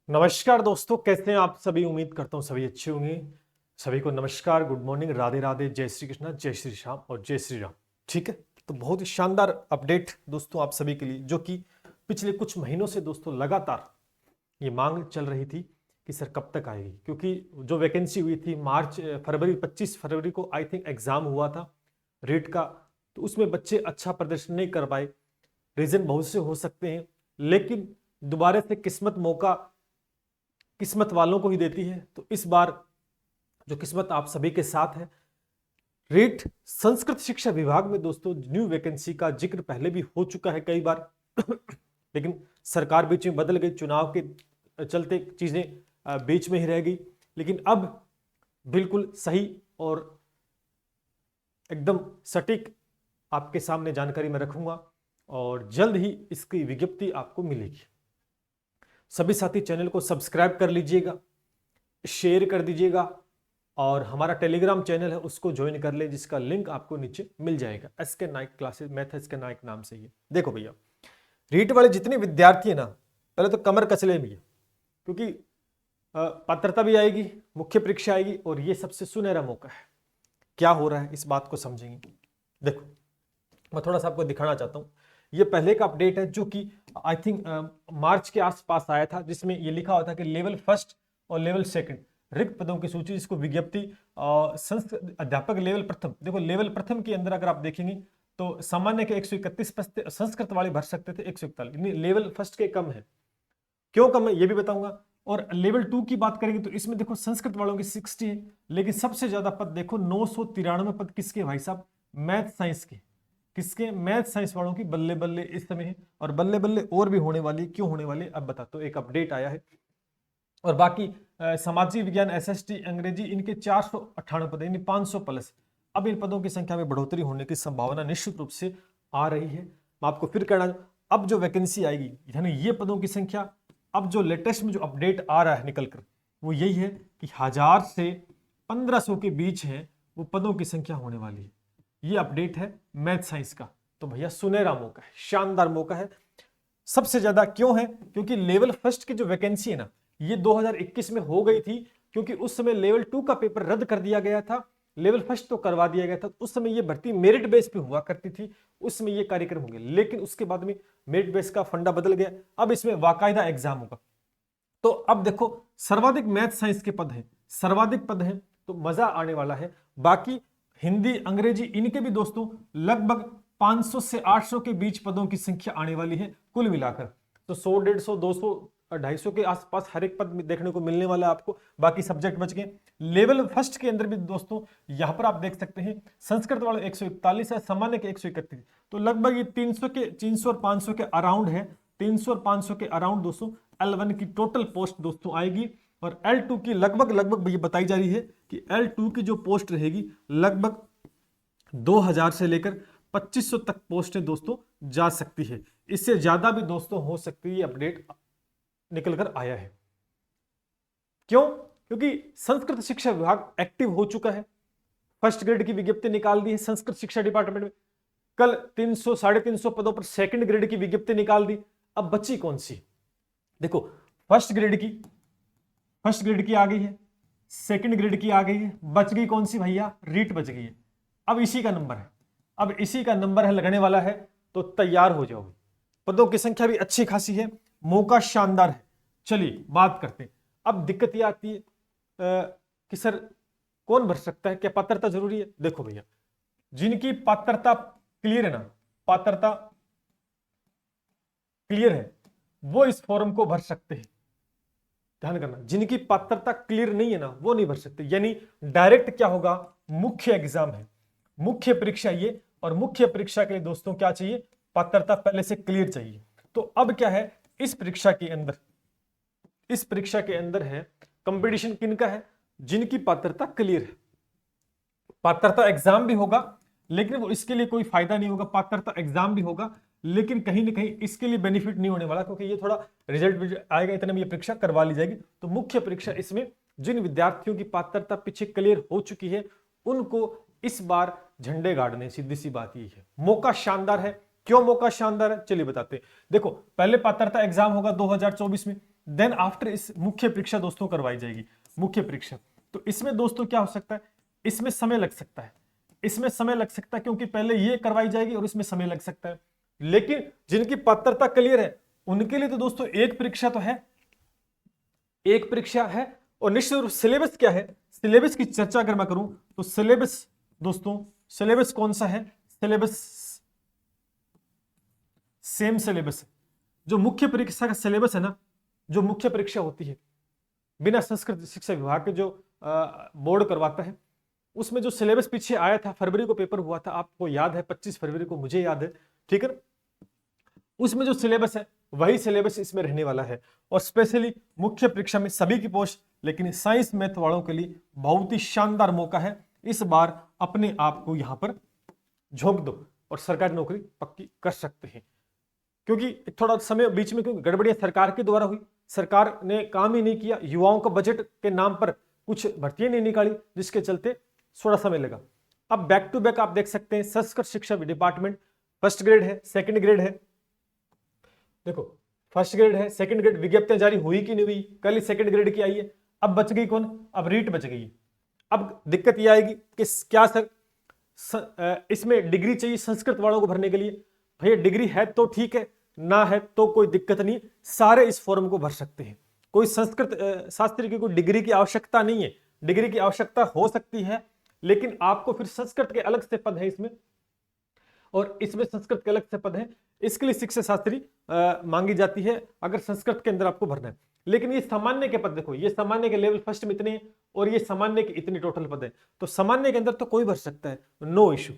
नमस्कार दोस्तों, कैसे हैं आप सभी। उम्मीद करता हूं सभी अच्छे होंगे। सभी को नमस्कार, गुड मॉर्निंग, राधे राधे, जय श्री कृष्णा, जय श्री श्याम और जय श्री राम। ठीक है, तो बहुत ही शानदार अपडेट दोस्तों आप सभी के लिए, जो कि पिछले कुछ महीनों से दोस्तों लगातार ये मांग चल रही थी कि सर कब तक आएगी। क्योंकि जो वैकेंसी हुई थी फरवरी 25 फरवरी को आई थिंक एग्जाम हुआ था रीट का, तो उसमें बच्चे अच्छा प्रदर्शन नहीं कर पाए। रीजन बहुत से हो सकते हैं, लेकिन दोबारा से किस्मत वालों को ही देती है। तो इस बार जो किस्मत आप सभी के साथ है, रीट संस्कृत शिक्षा विभाग में दोस्तों न्यू वैकेंसी का जिक्र पहले भी हो चुका है कई बार लेकिन सरकार बीच में बदल गई, चुनाव के चलते चीजें बीच में ही रह गई। लेकिन अब बिल्कुल सही और एकदम सटीक आपके सामने जानकारी मैं रखूंगा और जल्द ही इसकी विज्ञप्ति आपको मिलेगी। सभी साथी चैनल को सब्सक्राइब कर लीजिएगा, शेयर कर दीजिएगा और हमारा टेलीग्राम चैनल है उसको ज्वाइन कर ले, जिसका लिंक आपको नीचे मिल जाएगा। S K Naik classes, math S K Naik नाम से। ये देखो भैया, रीट वाले जितने विद्यार्थी है ना, पहले तो कमर कस ले भैया, क्योंकि पात्रता भी आएगी, मुख्य परीक्षा आएगी और ये सबसे सुनहरा मौका है। क्या हो रहा है इस बात को समझेंगे। देखो, मैं थोड़ा सा आपको दिखाना चाहता हूं। ये पहले का अपडेट है जो कि आई थिंक मार्च के आसपास आया था, जिसमें ये लिखा हुआ था कि लेवल फर्स्ट और लेवल सेकंड रिक्त पदों की सूची, जिसको विज्ञप्ति संस्कृत अध्यापक लेवल प्रथम। देखो, लेवल प्रथम के अंदर अगर आप देखेंगे तो सामान्य के 131 पद, संस्कृत वाले भर सकते थे 141, लेवल फर्स्ट के कम है। क्यों कम है ये भी बताऊंगा। और लेवल 2 की बात करेंगे तो इसमें देखो संस्कृत वालों की 60 है, लेकिन सबसे ज्यादा पद देखो 993 पद किसके भाई साहब, मैथ साइंस के। किसके? मैथ साइंस वालों की बल्ले बल्ले इस समय है, और बल्ले बल्ले और भी होने वाली। क्यों होने वाली अब बताता हूं, एक अपडेट आया है। और बाकी सामाजिक विज्ञान, एसएसटी, अंग्रेजी, इनके 498 पद, यानी 500 प्लस। अब इन पदों की संख्या में बढ़ोतरी होने की संभावना निश्चित रूप से आ रही है। मैं आपको फिर कहना, अब जो वैकेंसी आएगी, यानी ये पदों की संख्या, अब जो लेटेस्ट में जो अपडेट आ रहा है निकलकर, वो यही है कि 1000 से 1500 के बीच है वो पदों की संख्या होने वाली है। ये अपडेट है मैथ साइंस का। तो भैया सुनहरा मौका है, शानदार मौका है। सबसे ज्यादा क्यों है? क्योंकि लेवल फर्स्ट की जो वैकेंसी है ना, ये 2021 में हो गई थी, क्योंकि उस समय लेवल 2 का पेपर रद्द कर दिया गया था, लेवल फर्स्ट तो करवा दिया गया था। उस समय ये भर्ती मेरिट बेस पे हुआ करती थी, उस समय ये कार्यक्रम होंगे। लेकिन उसके बाद में मेरिट बेस का फंडा बदल गया, अब इसमें बाकायदा एग्जाम होगा। तो अब देखो, सर्वाधिक मैथ साइंस के पद हैं, सर्वाधिक पद हैं, तो मजा आने वाला है। बाकी हिंदी, अंग्रेजी, इनके भी दोस्तों लगभग 500 से 800 के बीच पदों की संख्या आने वाली है कुल मिलाकर। तो 100, 150, 200, 250 के आसपास हर एक पद देखने को मिलने वाला है आपको। बाकी सब्जेक्ट बच गए। लेवल फर्स्ट के अंदर भी दोस्तों यहां पर आप देख सकते हैं, संस्कृत वाले 141 है, सामान्य के 131। तो लगभग ये 300 और 500 के अराउंड है। 300 और 500 के अराउंड दोस्तों L1 की टोटल पोस्ट दोस्तों आएगी। और L2 की लगभग ये बताई जा रही है कि L2 की जो पोस्ट रहेगी, लगभग 2000 से लेकर 2500 तक पोस्टें दोस्तों जा सकती है। इससे ज्यादा भी दोस्तों हो सकती है। अपडेट निकलकर आया है। क्यों? क्योंकि संस्कृत शिक्षा विभाग एक्टिव हो चुका है। फर्स्ट ग्रेड की विज्ञप्ति निकाल दी है संस्कृत शिक्षा डिपार्टमेंट में। कल 300 350 पदों पर सेकंड ग्रेड की विज्ञप्ति निकाल दी। अब बची कौन सी? देखो, फर्स्ट ग्रेड की आ गई है, सेकंड ग्रेड की आ गई है, बच गई कौन सी भैया? रीट बच गई है। अब इसी का नंबर है, लगने वाला है। तो तैयार हो जाओ। पदों की संख्या भी अच्छी खासी है, मौका शानदार है। चलिए बात करते हैं। अब दिक्कत यह आती है कि सर कौन भर सकता है, क्या पात्रता जरूरी है? देखो भैया, जिनकी पात्रता क्लियर है ना, पात्रता क्लियर है, वो इस फॉर्म को भर सकते हैं। ध्यान करना, जिनकी पात्रता क्लियर नहीं है ना, वो नहीं भर सकते। यानी डायरेक्ट क्या होगा, मुख्य एग्जाम है, मुख्य परीक्षा ये। और मुख्य परीक्षा के लिए दोस्तों क्या चाहिए? पात्रता पहले से क्लियर चाहिए। तो अब क्या है, इस परीक्षा के अंदर है कंपटीशन किनका है? जिनकी पात्रता क्लियर है। पात्रता एग्जाम भी होगा, लेकिन वो इसके लिए कोई फायदा नहीं होगा। पात्रता एग्जाम भी होगा, लेकिन कहीं ना कहीं इसके लिए बेनिफिट नहीं होने वाला, क्योंकि ये थोड़ा रिजल्ट आएगा, इतने में ये परीक्षा करवा ली जाएगी। तो मुख्य परीक्षा इसमें जिन विद्यार्थियों की पात्रता पीछे क्लियर हो चुकी है, उनको इस बार झंडे गाड़ने, सीधी सी बात यही है। मौका शानदार है। क्यों मौका शानदार है? चलिए बताते हैं। देखो, पहले पात्रता एग्जाम होगा 2024 में, देन आफ्टर इस मुख्य परीक्षा दोस्तों करवाई जाएगी, मुख्य परीक्षा। तो इसमें दोस्तों क्या हो सकता है, इसमें समय लग सकता है, इसमें समय लग सकता है क्योंकि पहले ये करवाई जाएगी और इसमें समय लग सकता है। लेकिन जिनकी पात्रता क्लियर है उनके लिए तो दोस्तों एक परीक्षा तो है, एक परीक्षा है। और निश्चित रूप सिलेबस क्या है, सिलेबस की चर्चा अगर मैं करूं तो सिलेबस दोस्तों, सिलेबस कौन सा है, सिलेबस सेम सिलेबस है। जो मुख्य परीक्षा का सिलेबस है ना, जो मुख्य परीक्षा होती है बिना संस्कृत शिक्षा विभाग के जो बोर्ड करवाता है, उसमें जो सिलेबस पीछे आया था, फरवरी को पेपर हुआ था, आपको याद है, 25 फरवरी को, मुझे याद है, ठीक है। उसमें जो सिलेबस है वही सिलेबस इसमें रहने वाला है। और स्पेशली मुख्य परीक्षा में सभी की पोस्ट, लेकिन साइंस मैथ वालों के लिए बहुत ही शानदार मौका है, इस बार अपने आप को यहां पर झोंक दो और सरकारी नौकरी पक्की कर सकते हैं। क्योंकि थोड़ा समय बीच में क्योंकि गड़बड़ियां सरकार के द्वारा हुई, सरकार ने काम ही नहीं किया, युवाओं का बजट के नाम पर कुछ भर्तियां नहीं निकाली, जिसके चलते थोड़ा समय लगा। अब बैक टू बैक आप देख सकते हैं, संस्कृत शिक्षा डिपार्टमेंट फर्स्ट ग्रेड है, सेकंड ग्रेड है, देखो फर्स्ट ग्रेड है, सेकंड ग्रेड विज्ञप्तियां जारी हुई कि नहीं हुई, कल ही सेकंड ग्रेड की आई है। अब बच गई कौन, अब रीट बच गई। अब दिक्कत यह आएगी कि क्या सर इसमें डिग्री चाहिए संस्कृत वालों को भरने के लिए। भैया डिग्री है तो ठीक है, ना है तो कोई दिक्कत नहीं, सारे इस फॉर्म को भर सकते हैं। कोई संस्कृत शास्त्री की कोई डिग्री की आवश्यकता नहीं है, डिग्री की आवश्यकता हो सकती है लेकिन आपको फिर संस्कृत के अलग से पद है इसमें, और इसमें संस्कृत के अलग से पद है, इसके लिए शिक्षा शास्त्री मांगी जाती है अगर संस्कृत के अंदर आपको भरना है। लेकिन ये सामान्य के पद देखो, ये सामान्य के लेवल फर्स्ट में इतने हैं और ये सामान्य के इतने टोटल पद है, तो सामान्य के अंदर तो कोई भर सकता है, नो इश्यू,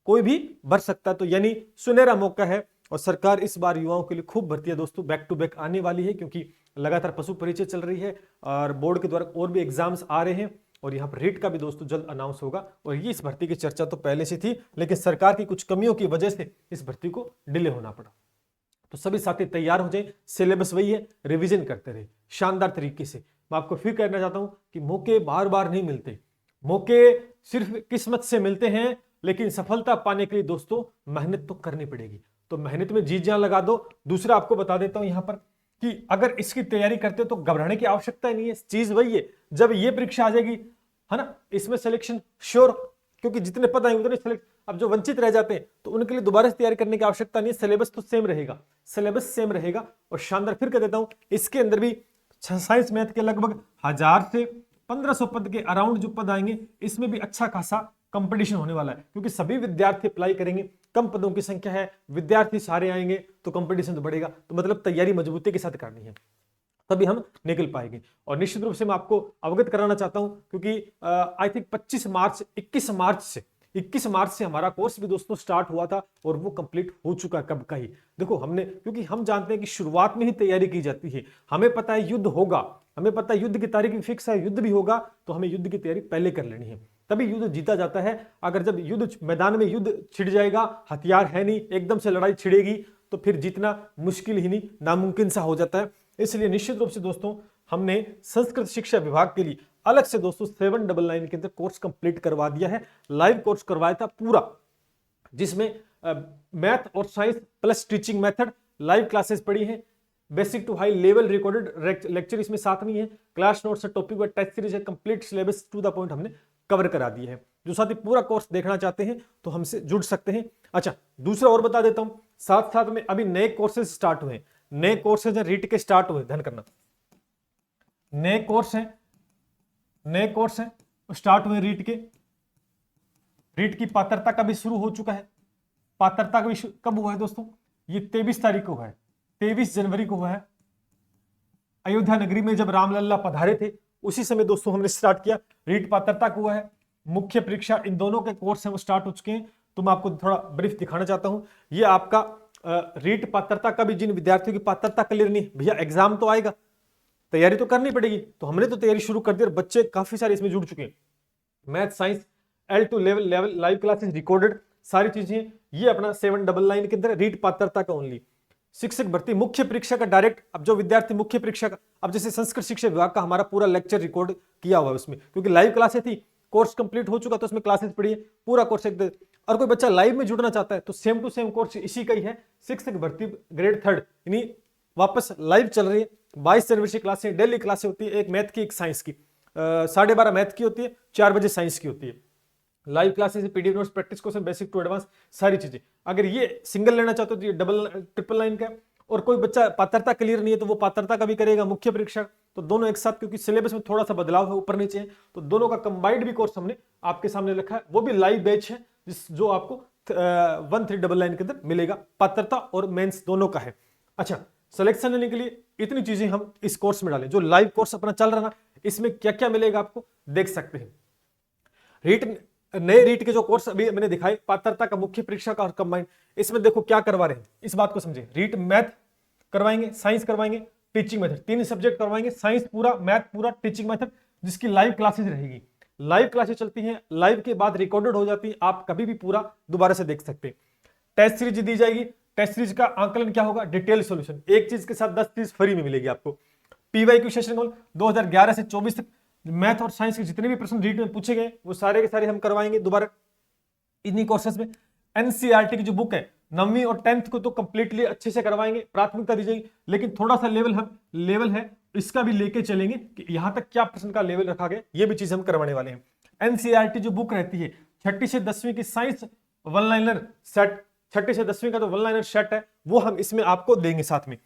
कोई भी भर सकता है। तो यानी सुनहरा मौका है और सरकार इस बार युवाओं के लिए खूब भर्तियां दोस्तों बैक टू बैक आने वाली है, क्योंकि लगातार पशु परिचय चल रही है और बोर्ड के द्वारा और भी एग्जाम्स आ रहे हैं और यहाँ पर रीट का भी दोस्तों जल्द अनाउंस होगा। और ये इस भर्ती की चर्चा तो पहले से थी लेकिन सरकार की कुछ कमियों की वजह से इस भर्ती को डिले होना पड़ा। तो सभी साथी तैयार हो जाए, सिलेबस वही है, रिवीजन करते रहे शानदार तरीके से। मैं आपको फिर कहना चाहता हूं कि मौके बार बार नहीं मिलते, मौके सिर्फ किस्मत से मिलते हैं, लेकिन सफलता पाने के लिए दोस्तों मेहनत तो करनी पड़ेगी। तो मेहनत में जी जान लगा दो। दूसरा आपको बता देता हूं यहां पर कि अगर इसकी तैयारी करते हो तो घबराने की आवश्यकता नहीं है, चीज वही है, जब ये परीक्षा आ जाएगी है ना, इसमें सिलेक्शन श्योर, क्योंकि जितने पद आएंगे उतने सिलेक्ट। अब जो वंचित रह जाते हैं तो उनके लिए दोबारा से तैयारी करने की आवश्यकता नहीं है, सिलेबस तो सेम रहेगा, सिलेबस सेम रहेगा। और शानदार फिर कह देता हूं, इसके अंदर भी साइंस मैथ के लगभग 1000 से 1500 पद के अराउंड जो पद आएंगे, इसमें भी अच्छा खासा कंपटीशन होने वाला है, क्योंकि सभी विद्यार्थी अप्लाई करेंगे, कम पदों की संख्या है, विद्यार्थी सारे आएंगे तो कंपटीशन तो बढ़ेगा। तो मतलब तैयारी मजबूती के साथ करनी है, तभी हम निकल पाएंगे। और निश्चित रूप से मैं आपको अवगत कराना चाहता हूं, क्योंकि आई थिंक 21 मार्च से हमारा कोर्स भी दोस्तों स्टार्ट हुआ था और वो कंप्लीट हो चुका कब का ही। देखो हमने, क्योंकि हम जानते हैं कि शुरुआत में ही तैयारी की जाती है, हमें पता है युद्ध होगा, हमें पता है युद्ध की तारीख फिक्स है, युद्ध भी होगा, तो हमें युद्ध की तैयारी पहले कर लेनी है, तभी युद्ध जीता जाता है। अगर जब युद्ध मैदान में युद्ध छिड़ जाएगा, हथियार है नहीं, एकदम से लड़ाई छिड़ेगी, तो फिर जीतना मुश्किल ही नहीं, नामुमकिन सा हो जाता है। इसलिए निश्चित रूप से दोस्तों हमने संस्कृत शिक्षा विभाग के लिए अलग से दोस्तों 799 के अंदर कोर्स कंप्लीट करवा दिया है, लाइव कोर्स करवाया था पूरा, जिसमें मैथ और science plus teaching method live classes पढ़ी है, basic to high level recorded lecture इसमें साथ में है, क्लास नोट्स, टॉपिक व टेस्ट सीरीज है, complete syllabus to the point हमने कवर करा दिया है। जो साथी पूरा कोर्स देखना चाहते हैं तो हमसे जुड़ सकते हैं। अच्छा, दूसरा और बता देता हूं, साथ साथ में अभी नए कोर्सेज स्टार्ट हुए, नए कोर्सेज रीट के स्टार्ट हुए, ध्यान करना, नए कोर्स हैं स्टार्ट हुए रीट के। रीट की पात्रता का भी शुरू हो चुका है, पात्रता का भी कब हुआ है दोस्तों, ये 23 तारीख को हुआ है, 23 जनवरी को हुआ है। अयोध्या नगरी में जब रामलल्ला पधारे थे उसी समय दोस्तों हमने स्टार्ट किया, रीट पात्रता को हुआ है। मुख्य परीक्षा इन दोनों के कोर्स हैं वो स्टार्ट हो चुके हैं। तो मैं आपको थोड़ा ब्रीफ दिखाना चाहता हूं, ये आपका रीट पात्रता का भी, जिन विद्यार्थियों की पात्रता क्लियर नहीं, भैया एग्जाम तो आएगा, तैयारी तो करनी पड़ेगी, तो हमने तो तैयारी शुरू कर दी और बच्चे काफी सारे इसमें जुड़ चुके हैं। Math science L2 level live classes recorded सारी चीजें, ये अपना 799 के अंदर रीट पात्रता का ओनली। शिक्षक भर्ती मुख्य परीक्षा का डायरेक्ट, अब जो विद्यार्थी मुख्य परीक्षा का, अब जैसे संस्कृत शिक्षा विभाग का हमारा पूरा लेक्चर रिकॉर्ड किया हुआ है उसमें, क्योंकि लाइव क्लासेस थी, कोर्स कंप्लीट हो चुका तो उसमें क्लासेस पढ़ी है, पूरा कोर्स एक। और कोई बच्चा लाइव में जुड़ना चाहता है तो सेम टू सेम कोर्स इसी का ही है, शिक्षक भर्ती ग्रेड 3 यानी वापस लाइव चल रही है, 22 जनवरी से क्लासें, डेली क्लासें होती है, एक मैथ की एक साइंस की, 12:30 मैथ की होती है, 4 बजे साइंस की होती है। Live classes, PDF notes, practice question, basic to advance, सारी चीजें। अगर ये सिंगल लेना चाहते हो तो ये डबल ट्रिपल लाइन का है। और कोई बच्चा पात्रता क्लियर नहीं है तो वो पात्रता का भी करेगा, मुख्य परीक्षा, तो दोनों एक साथ, क्योंकि सिलेबस में थोड़ा सा बदलाव है, ऊपर नीचे है, तो दोनों का कंबाइंड भी कोर्स हमने आपके सामने रखा है। वो भी लाइव बैच है जो आपको 1399 के अंदर मिलेगा, पात्रता और मेंस दोनों का है। अच्छा, सिलेक्शन लेने के लिए इतनी चीजें हम इस कोर्स में डालें। जो लाइव कोर्स अपना चल रहा ना, इसमें क्या क्या मिलेगा आपको देख सकते हैं। नए रीट के जो कोर्स अभी मैंने दिखाए, पात्रता का, मुख्य परीक्षा का और कंबाइंड, इसमें देखो क्या करवा रहे हैं, इस बात को समझे। रीट मैथ करवाएंगे, साइंस करवाएंगे, टीचिंग मेथड, 3 सब्जेक्ट करवाएंगे, साइंस पूरा, मैथ पूरा, टीचिंग मेथड, जिसकी लाइव क्लासेस रहेगी। लाइव क्लासेस चलती हैं, लाइव के बाद रिकॉर्डेड हो जाती है, आप कभी भी पूरा दोबारा से देख सकते हैं। टेस्ट सीरीज दी जाएगी, टेस्ट सीरीज का आंकलन क्या होगा, डिटेल सॉल्यूशन, एक चीज के साथ 10 चीज फ्री में मिलेगी आपको। पीवाईक्यू सेशन 2011 से 24 तक मैथ और साइंस के जितने भी प्रश्न रीट में पूछे गए वो सारे के सारे हम करवाएंगे दोबारा इन्हीं कोर्सेज में। एनसीईआरटी की जो बुक है 9वीं और 10th को तो कंप्लीटली अच्छे से करवाएंगे, प्राथमिकता दी जाएगी, लेकिन थोड़ा सा लेवल है इसका भी लेके चलेंगे कि यहां तक क्या प्रश्न का लेवल रखा गया, ये भी चीज हम करवाने वाले हैं। एनसीईआरटी जो बुक रहती है 6ठी से 10वीं की साइंस वन लाइनर सेट, 6ठी से 10वीं का जो वन लाइनर सेट है वो हम इसमें आपको देंगे, साथ में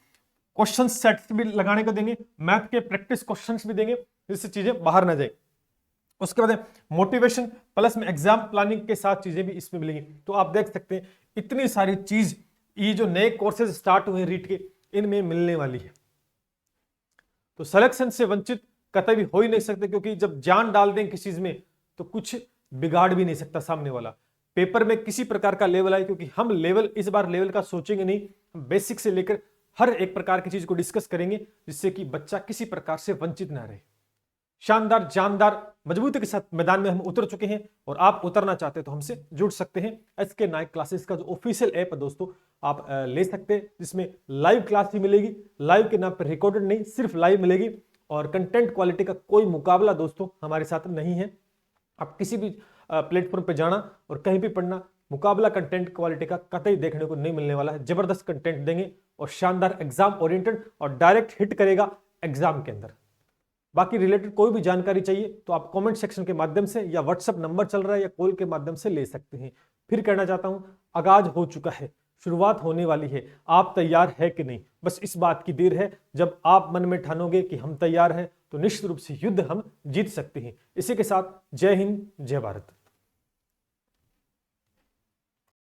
क्वेश्चन सेट्स भी लगाने को देंगे, मैथ के प्रैक्टिस क्वेश्चंस भी देंगे, जिससे चीजें बाहर ना जाए। उसके बाद मोटिवेशन प्लस में एग्जाम प्लानिंग के साथ चीजें भी इसमें मिलेंगी। तो आप देख सकते हैं इतनी सारी चीज ये जो नए कोर्सेज स्टार्ट हुए रीट के, इनमें मिलने वाली है। तो सिलेक्शन से वंचित कतई भी हो ही नहीं सकते, क्योंकि जब जान डाल दें किसी चीज में तो कुछ बिगाड़ भी नहीं सकता सामने वाला। पेपर में किसी प्रकार का लेवल आए, क्योंकि हम लेवल इस बार लेवल का सोचेंगे नहीं, हम बेसिक से लेकर हर एक प्रकार की चीज को डिस्कस करेंगे, जिससे कि बच्चा किसी प्रकार से वंचित ना रहे। शानदार जानदार मजबूती के साथ मैदान में हम उतर चुके हैं, और आप उतरना चाहते हैं तो हमसे जुड़ सकते हैं। SK नाइक क्लासेस का जो ऑफिशियल ऐप है दोस्तों, आप ले सकते हैं, जिसमें लाइव क्लास ही मिलेगी, लाइव के नाम पर रिकॉर्डेड नहीं, सिर्फ लाइव मिलेगी। और कंटेंट क्वालिटी का कोई मुकाबला दोस्तों हमारे साथ नहीं है। आप किसी भी प्लेटफॉर्म पर जाना और कहीं भी पढ़ना, मुकाबला कंटेंट क्वालिटी का कतई देखने को नहीं मिलने वाला है। जबरदस्त कंटेंट देंगे और शानदार एग्जाम ओरिएंटेड और डायरेक्ट हिट करेगा एग्जाम के अंदर। बाकी रिलेटेड कोई भी जानकारी चाहिए तो आप कमेंट सेक्शन के माध्यम से या व्हाट्सएप नंबर चल रहा है या कॉल के माध्यम से ले सकते हैं। फिर कहना चाहता हूं, आगाज हो चुका है, शुरुआत होने वाली है, आप तैयार है कि नहीं, बस इस बात की देर है। जब आप मन में ठानोगे कि हम तैयार हैं तो निश्चित रूप से युद्ध हम जीत सकते हैं। इसी के साथ जय हिंद, जय भारत।